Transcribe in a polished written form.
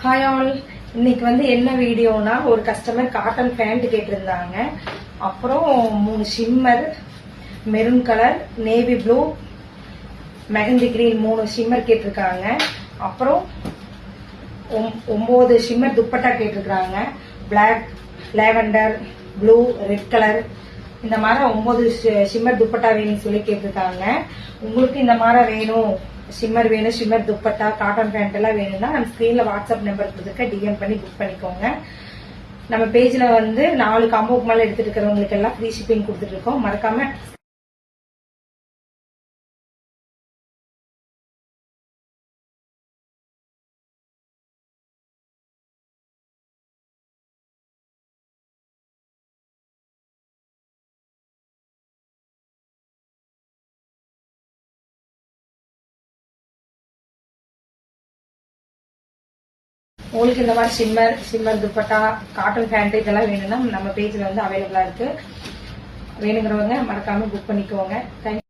Hi all, இன்னைக்கு என்ன வீடியோனா, ஒரு கஸ்டமர் காட்டன் பேண்ட் கேட்டிருந்தாங்க. அப்புறம் 3 shimmer, maroon colour, navy blue, mehndi green 3 shimmer கேட்டிருக்காங்க. அப்புறம் 9 ஷிம்மர் துப்பட்டா கேட்டிருக்காங்க. Black, lavender, blue, red colour, இந்த மாதிரி 9 ஷிம்மர் துப்பட்டா வேணும்னு சொல்லி கேட்டிருக்காங்க. உங்களுக்கு இந்த மாதிரி வேணும், ஷிம்மர் வேணும், ஷிம்மர் துப்பட்டா, காட்டன் பேண்ட் எல்லாம் வேணும்னா நம்ம ஸ்கிரீன்ல வாட்ஸ்அப் நம்பர் கொடுத்துருக்க, டிஎம் பண்ணி புக் பண்ணிக்கோங்க. நம்ம பேஜ்ல 4 காம்போக்கு மேல எடுத்துட்டு இருக்கிறவங்களுக்கு எல்லாம் ஃப்ரீ ஷிப்பிங் கொடுத்துட்டு இருக்கோம். மறக்காம உங்களுக்கு இந்த மாதிரி ஷிம்மர் துப்பட்டா, காட்டன் பேண்ட் இதெல்லாம் வேணும்னா நம்ம பேஜ்ல அவைலபிளா இருக்கு. வேணுங்கிறவங்க மறக்காம புக் பண்ணிக்கோங்க. தேங்க்யூ.